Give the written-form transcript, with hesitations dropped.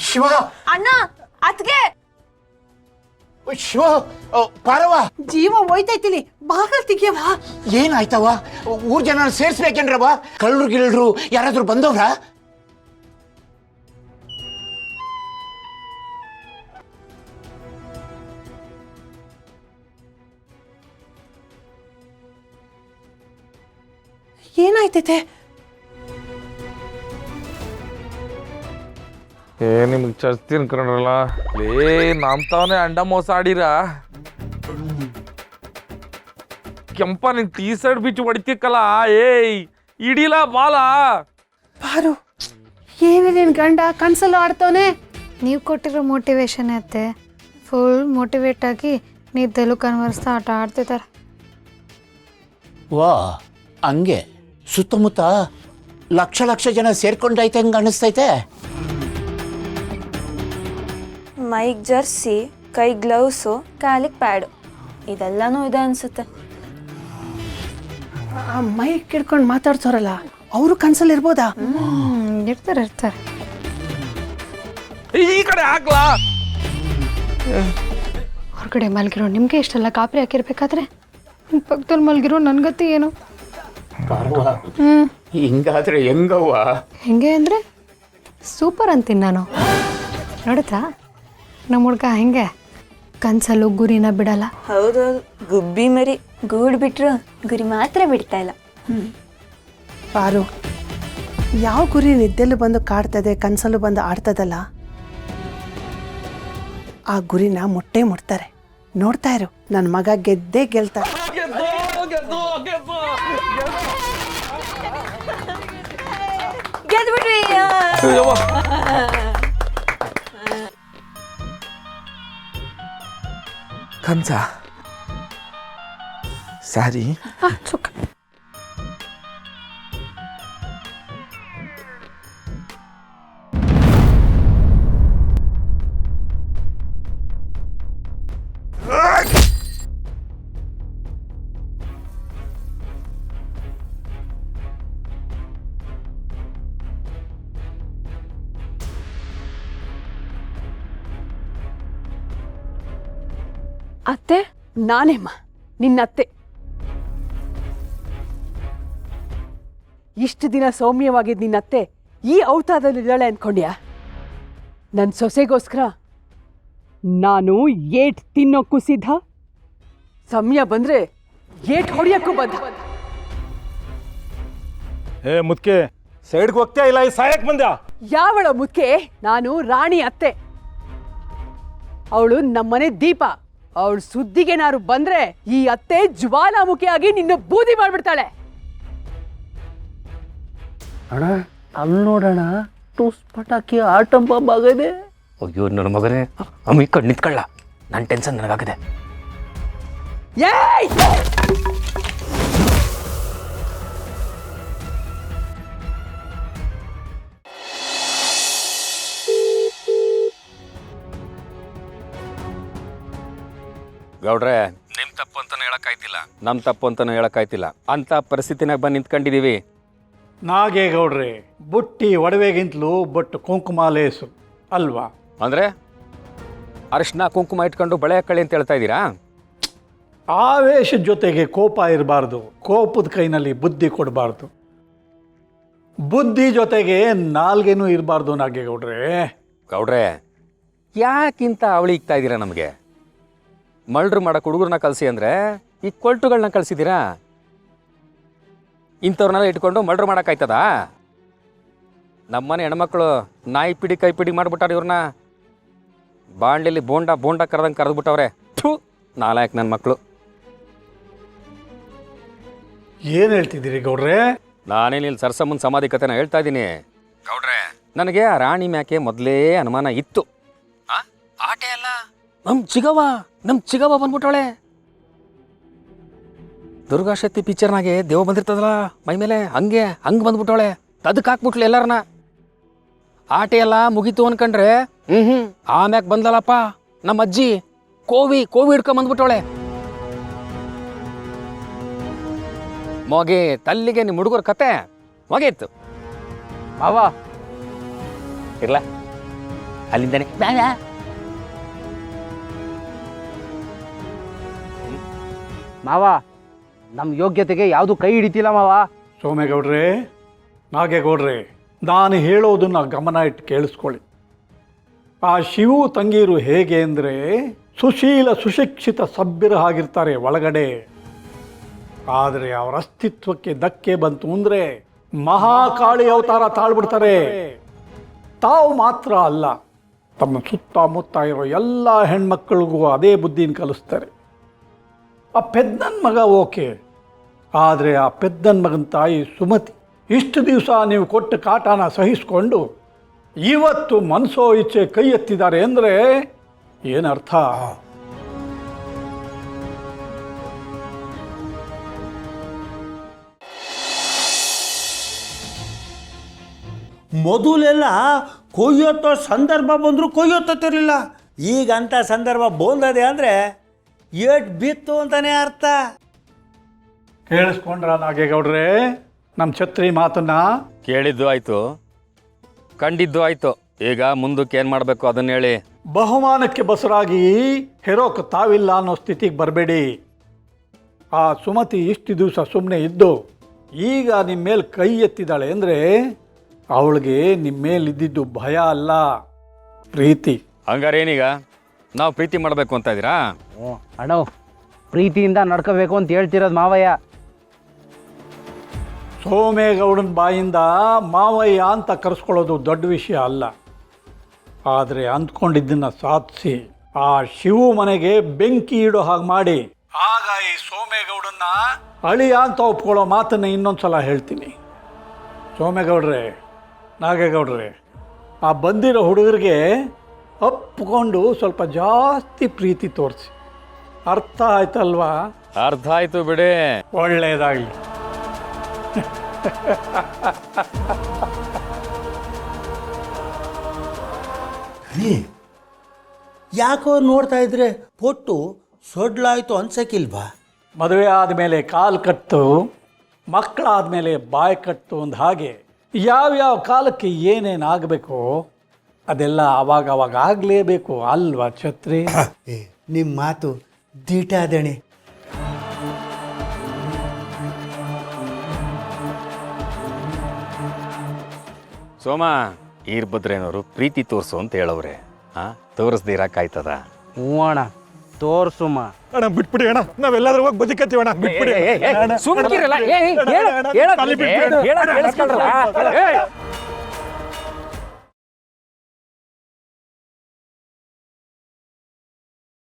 ಶಿವ ಅಣ್ಣ ಅತ್ಗೆ ಶಿವ ಪಾರವ ಜೀವ ಹೋಯ್ತೈತಿಲಿ ಬಾಗಲ್ ತೆಗಿಯವ. ಏನಾಯ್ತವ? ಊರ್ ಜನ ಸೇರ್ಸ್ಬೇಕೇನ್ರವ? ಕಳ್ಳರು ಗಿಳ್ರು ಯಾರಾದ್ರೂ ಬಂದವ್ರ? ಏನಾಯ್ತೈತೆ? ನಿಮ್ಗೆ ಚರ್ಚಿ ಅನ್ಕೊಂಡ್ರಲ್ಲ ಲೇ ನಮ್ ತಾವನೇ ಅಂಡ ಮೋಸ ಆಡಿರ ಕೆಂಪ ನಿನ್ ಟೀ ಶರ್ಟ್ ಬಿಚ್ಚು ಹೊಡಿತಿಕ್ಕಲ್ಲ ಏಯ್ ಇಡಿಲ ಬಾಲ ಬಾರು ಏನೇ ನಿನ್ ಗಂಡ ಕನ್ಸಲ್ಲೂ ಆಡ್ತವನೆ. ನೀವು ಕೊಟ್ಟಿರೋ ಮೋಟಿವೇಶನ್ ಅತ್ತೆ ಫುಲ್ ಮೋಟಿವೇಟ್ ಆಗಿ ನಿದ್ದೆಲ್ಲೂ ಕನ್ವರ್ಸ್ತಾ ಆಟ ಆಡ್ತಿದ್ದಾರೆ. ವಾ ಹಂಗೆ ಸುತ್ತಮುತ್ತ ಲಕ್ಷ ಲಕ್ಷ ಜನ ಸೇರ್ಕೊಂಡೈತೆ ಹಂಗ ಅನಿಸ್ತೈತೆ. ಮೈಕ್ ಜರ್ಸಿ, ಕೈ ಗ್ಲೌಸು, ಕಾಲಿಗೆ ಪ್ಯಾಡು, ಇದೆಲ್ಲನೂ ಇದೆ ಅನ್ಸುತ್ತೆ. ಆ ಮೈಕ್ ಹಿಡ್ಕೊಂಡು ಮಾತಾಡ್ಸೋರಲ್ಲ ಅವರು ಕನ್ಸಲ್ಲಿ ಇರ್ಬೋದಾ? ಇರ್ತಾರೆ ಈ ಕಡೆ ಹಾಕ್ಲಾ. ಹೊರಗಡೆ ಮಲಗಿರೋ ನಿಮಗೆ ಇಷ್ಟೆಲ್ಲ ಕಾಪರಿ ಹಾಕಿರ್ಬೇಕಾದ್ರೆ ನಿಮ್ಮ ಪಕ್ಕದಲ್ಲಿ ಮಲಗಿರೋ ನನ್ಗತಿ ಏನು? ಹಿಂಗಾದ್ರೆ ಹೆಂಗವ್ವ? ಹೆಂಗೆ ಅಂದರೆ ಸೂಪರ್ ಅಂತೀನಿ ನಾನು. ನೋಡುತ್ತಾ ನಮ್ಮ ಹುಡ್ಗ ಹೆಂಗೆ ಕನ್ಸಲ್ಲೂ ಗುರಿನ ಬಿಡಲ್ಲ. ಹೌದೌದು, ಗುಬ್ಬಿ ಮರಿ ಗೂಡು ಬಿಟ್ರು ಗುರಿ ಮಾತ್ರ ಬಿಡ್ತಾ ಇಲ್ಲ. ಬಾರು ಯಾವ ಗುರಿ ನಿದ್ದೆಲ್ಲೂ ಬಂದು ಕಾಡ್ತದೆ ಕನ್ಸಲ್ಲೂ ಬಂದು ಆಡ್ತದಲ್ಲ ಆ ಗುರಿನ ಮುಟ್ತಾರೆ. ನೋಡ್ತಾ ಇರು, ನನ್ನ ಮಗ ಗೆದ್ದೇ ಗೆಲ್ತಾರೆ. ಗೆದ್ಬಿಟ್ವಿ. ಕಂಸ ಸಾರಿ. ಸುಖ ಅತ್ತೆ ನಾನೇಮ್ಮ ನಿನ್ನತ್ತೆ. ಇಷ್ಟು ದಿನ ಸೌಮ್ಯವಾಗಿದ್ದ ನಿನ್ನತ್ತೆ ಈ ಅವತಾರದಲ್ಲಿದ್ದಾಳೆ ಅನ್ಕೊಂಡ್ಯಾ? ನನ್ನ ಸೊಸೆಗೋಸ್ಕರ ನಾನು ಏಟ್ ತಿನ್ನೋಕ್ಕೂ ಸಿದ್ಧ, ಸಮಯ ಬಂದ್ರೆ ಏಟ್ ಹೊಡಿಯೋಕ್ಕೂ ಬದ್ಧ. ಏ ಮುದ್ಕೆ ಸೈಡ್ಗೆ ಹೋಗ್ತಾ ಇಲ್ಲ, ಈ ಸಾಯಕ್ ಬಂದ್ಯಾ? ಯಾವಳ ಮುದ್ಕೆ? ನಾನು ರಾಣಿ ಅತ್ತೆ. ಅವಳು ನಮ್ಮನೆ ದೀಪ. ಅವಳು ಸುದ್ದಿಗೇನಾರು ಬಂದ್ರೆ ಈ ಅತ್ತೆ ಜ್ವಾಲಾಮುಖಿಯಾಗಿ ನಿನ್ನ ಬೂದಿ ಮಾಡ್ಬಿಡ್ತಾಳೆ. ಅಣ್ಣ ಅಲ್ಲಿ ನೋಡೋಣ ಟೂಸ್ ಪಟಾಕಿ ಆಟಂ ಬಾಂಬ್ ಆಗದೆ. ಅಯ್ಯೋ ನನ್ನ ಮಗನೇ ಅಮ್ಮ ಈ ಕಡೆ ನಿಂತ್ಕೊಳ್ಳ, ನನ್ನ ಟೆನ್ಷನ್ ನನಗಾಗಿದೆ. ಏಯ್! ಗೌಡ್ರೆ ನಿಮ್ ತಪ್ಪು ಅಂತಾನು ಹೇಳಕ್ಕಾಯ್ತಿಲ್ಲ, ನಮ್ ತಪ್ಪು ಅಂತಾನು ಹೇಳಕ್ಕಾಯ್ತಿಲ್ಲ ಅಂತ ಪರಿಸ್ಥಿತಿನಾಗ ಬಂದು ನಿಂತ್ಕೊಂಡಿದೀವಿ. ನಾಗೇಗೌಡ್ರೆ ಬುಟ್ಟಿ ಒಡವೆಗಿಂತಲೂ ಬೊಟ್ಟು ಕುಂಕುಮ ಲೇಸು ಅಲ್ವಾ? ಅಂದ್ರೆ ಅರಿಶಿನ ಕುಂಕುಮ ಇಟ್ಕೊಂಡು ಬಳೆ ಕಳಿ ಅಂತ ಹೇಳ್ತಾ ಇದ್ದೀರಾ? ಆವೇಶದ ಜೊತೆಗೆ ಕೋಪ ಇರಬಾರ್ದು, ಕೋಪದ ಕೈನಲ್ಲಿ ಬುದ್ಧಿ ಕೊಡಬಾರ್ದು, ಬುದ್ಧಿ ಜೊತೆಗೆ ನಾಲ್ಗೆನೂ ಇರಬಾರ್ದು ನಾಗೇಗೌಡ್ರೆ. ಗೌಡ್ರೆ ಯಾಕಿಂತ ಅವಳಿ ಇಕ್ತಾ ಇದ್ದೀರಾ ನಮಗೆ? ಮಲ್ಡ್ರು ಮಾಡಕ್ಕೆ ಹುಡುಗರನ್ನ ಕಳಿಸಿ ಅಂದರೆ ಈ ಕೊಲ್ಟುಗಳನ್ನ ಕಳಿಸಿದ್ದೀರಾ? ಇಂಥವ್ರನ್ನೆಲ್ಲ ಇಟ್ಕೊಂಡು ಮಲ್ಡ್ರು ಮಾಡೋಕ್ಕಾಯ್ತದ? ನಮ್ಮನೆ ಹೆಣ್ಮಕ್ಳು ನಾಯಿ ಪಿಡಿ ಕೈ ಪಿಡಿ ಮಾಡಿಬಿಟ್ಟಾರೆ ಇವ್ರನ್ನ. ಬಾಂಡ್ಲಿ ಬೋಂಡ ಕರೆದಂಗೆ ಕರೆದ್ಬಿಟ್ಟವ್ರೆ. ಥೂ ನಾಲಾಯಕ್ ನನ್ನ ಮಕ್ಕಳು. ಏನು ಹೇಳ್ತಿದ್ದೀರಿ ಗೌಡ್ರೆ? ನಾನೇನು ಇಲ್ಲಿ ಸರ್ಸಮ್ಮನ ಸಮಾಧಿ ಕಥೆನ ಹೇಳ್ತಾ ಇದ್ದೀನಿ ಗೌಡ್ರೆ. ನನಗೆ ಆ ರಾಣಿ ಮ್ಯಾಕೆ ಮೊದಲೇ ಅನುಮಾನ ಇತ್ತು. ಆಟೆ ಅಲ್ಲ, ನಮ್ಮ ಚಿಗವ ಬಂದ್ಬಿಟ್ಟವಳೆ. ದುರ್ಗಾಶಕ್ತಿ ಪಿಕ್ಚರ್ನಾಗೆ ದೇವ ಬಂದಿರ್ತದಲ್ಲ ಮೈ ಮೇಲೆ, ಹಂಗೆ ಬಂದ್ಬಿಟ್ಟವಳೆ. ಅದಕ್ಕೆ ಹಾಕ್ಬಿಟ್ಲು ಎಲ್ಲರನ್ನ. ಆಟೆ ಎಲ್ಲ ಮುಗೀತು ಅನ್ಕಂಡ್ರೆ ಆಮ್ಯಾಕ್ ಬಂದಲ್ಲಪ್ಪ ನಮ್ಮ ಅಜ್ಜಿ ಕೋವಿ ಹಿಡ್ಕೊಂಡ್ ಬಂದ್ಬಿಟ್ಟವಳೆ. ಮೊಗೆ ತಲ್ಲಿಗೆ ನಿಮ್ಮ ಹುಡುಗರ ಕತೆ ಮೊಗೆಯಿತ್ತು. ಮಾವ ಇರ್ಲ ಅಲ್ಲಿಂದನೇ ಮಾವ ನಮ್ಮ ಯೋಗ್ಯತೆಗೆ ಯಾವುದು ಕೈ ಹಿಡಿತಿಲ್ಲ ಮಾವ. ಸೋಮೇಗೌಡ್ರೆ, ನಾಗೇಗೌಡ್ರೆ, ನಾನು ಹೇಳೋದನ್ನ ಗಮನ ಇಟ್ಟು ಕೇಳಿಸ್ಕೊಳ್ಳಿ. ಆ ಶಿವು ತಂಗೀರು ಹೇಗೆ ಅಂದರೆ ಸುಶೀಲ ಸುಶಿಕ್ಷಿತ ಸಭ್ಯರು ಆಗಿರ್ತಾರೆ ಒಳಗಡೆ. ಆದರೆ ಅವರ ಅಸ್ತಿತ್ವಕ್ಕೆ ಧಕ್ಕೆ ಬಂತು ಅಂದರೆ ಮಹಾಕಾಳಿ ಅವತಾರ ತಾಳ್ಬಿಡ್ತಾರೆ. ತಾವು ಮಾತ್ರ ಅಲ್ಲ, ತಮ್ಮ ಸುತ್ತಮುತ್ತ ಇರೋ ಎಲ್ಲ ಹೆಣ್ಮಕ್ಳಿಗೂ ಅದೇ ಬುದ್ಧಿನ ಕಲಿಸ್ತಾರೆ. ಆ ಪೆದ್ದನ ಮಗ ಓಕೆ, ಆದರೆ ಆ ಪೆದ್ದನ ಮಗನ ತಾಯಿ ಸುಮತಿ ಇಷ್ಟು ದಿವಸ ನೀವು ಕೊಟ್ಟ ಕಾಟನ ಸಹಿಸ್ಕೊಂಡು ಇವತ್ತು ಮನಸೋ ಇಚ್ಛೆ ಕೈ ಎತ್ತಿದ್ದಾರೆ ಅಂದರೆ ಏನರ್ಥ? ಮೊದಲೆಲ್ಲ ಕೊಯ್ಯೊತ್ತೋ ಸಂದರ್ಭ ಬಂದರೂ ಕೊಯ್ಯೊತ್ತಿರಲಿಲ್ಲ. ಈಗ ಅಂಥ ಸಂದರ್ಭ ಬಂದದೆ ಅಂದರೆ ಏಟ್ ಬಿತ್ತು ಅಂತಲೇ ಅರ್ಥ. ಕೇಳಿಸ್ಕೊಂಡ್ರ ನಾಗೇಗೌಡ್ರೆ ನಮ್ಮ ಛತ್ರಿ ಮಾತನ್ನ? ಕೇಳಿದ್ದು ಆಯ್ತು, ಕಂಡಿದ್ದು ಆಯ್ತು. ಈಗ ಮುಂದಕ್ಕೆ ಏನು ಮಾಡಬೇಕು ಅದನ್ನ ಹೇಳಿ. ಬಹುಮಾನಕ್ಕೆ ಬಸರಾಗಿ ಹೆರೋಕ್ ತಾವಿಲ್ಲ ಅನ್ನೋ ಸ್ಥಿತಿಗೆ ಬರಬೇಡಿ. ಆ ಸುಮತಿ ಇಷ್ಟು ದಿವಸ ಸುಮ್ಮನೆ ಇದ್ದು ಈಗ ನಿಮ್ಮ ಮೇಲೆ ಕೈ ಎತ್ತಿದ್ದಾಳೆ ಅಂದರೆ ಅವಳಿಗೆ ನಿಮ್ಮ ಮೇಲಿದ್ದಿದ್ದು ಭಯ ಅಲ್ಲ, ಪ್ರೀತಿ. ಹಂಗಾರೆ ಏನೀಗ ನಾವು ಪ್ರೀತಿ ಮಾಡಬೇಕು ಅಂತ ಇದ್ದೀರಾ? ಅಣ್ಣ ಪ್ರೀತಿಯಿಂದ ನಡ್ಕೋಬೇಕು ಅಂತ ಹೇಳ್ತಿರೋದು ಮಾವಯ್ಯ. ಸೋಮೇಗೌಡನ ಬಾಯಿಂದ ಮಾವಯ್ಯ ಅಂತ ಕರೆಸ್ಕೊಳ್ಳೋದು ದೊಡ್ಡ ವಿಷಯ ಅಲ್ಲ. ಆದರೆ ಅಂದ್ಕೊಂಡಿದ್ದನ್ನು ಸಾಧಿಸಿ ಆ ಶಿವು ಮನೆಗೆ ಬೆಂಕಿ ಇಡೋ ಹಾಗೆ ಮಾಡಿ ಆಗ ಈ ಸೋಮೇಗೌಡನ್ನ ಅಳಿಯ ಅಂತ ಒಪ್ಕೊಳ್ಳೋ ಮಾತನ್ನು ಇನ್ನೊಂದ್ಸಲ ಹೇಳ್ತೀನಿ. ಸೋಮೇಗೌಡ್ರೆ, ನಾಗೇಗೌಡ್ರೆ, ಆ ಬಂದಿರೋ ಹುಡುಗರಿಗೆ ಒಪ್ಕೊಂಡು ಸ್ವಲ್ಪ ಜಾಸ್ತಿ ಪ್ರೀತಿ ತೋರಿಸಿ. ಅರ್ಥ ಆಯ್ತಲ್ವಾ? ಅರ್ಥ ಆಯ್ತು ಬಿಡಿ. ಒಳ್ಳೆಯದಾಗಲಿ. ಯಾಕೋ ನೋಡ್ತಾ ಇದ್ರೆ ಪೊಟ್ಟು ಸೊಡ್ಲಾಯ್ತು ಅನ್ಸಕ್ಕಿಲ್ವಾ? ಮದುವೆ ಆದಮೇಲೆ ಕಾಲು ಕಟ್ಟು, ಮಕ್ಕಳಾದಮೇಲೆ ಬಾಯಿ ಕಟ್ಟು ಅಂದ ಹಾಗೆ ಯಾವ್ಯಾವ ಕಾಲಕ್ಕೆ ಏನೇನಾಗಬೇಕು ಅದೆಲ್ಲ ಅವಾಗ ಆಗಲೇಬೇಕು ಅಲ್ವಾ ಛತ್ರಿ? ನಿಮ್ಮ ಮಾತು ದೀಟ ಅದಣೆ. ಸೋಮ, ಈರ್ಭದ್ರೇನವರು ಪ್ರೀತಿ ತೋರಿಸು ಅಂತ ಹೇಳವ್ರೆ. ತೋರಿಸ್ದಿರಕ್ಕಾಯ್ತದ? ಹ್ಞೂ ಅಣ್ಣ, ತೋರ್ಸುಮ್ಮ. ಅಣ್ಣ ಬಿಟ್ಬಿಡಿ ಅಣ್ಣ, ನಾವೆಲ್ಲಾದ್ರೂ ಹೋಗಿ ಬದುಕತ್ತೀವಿ ಅಣ್ಣ, ಬಿಟ್ಬಿಡಿ. ಸುಮ್ಕಿರಲ್ಲ.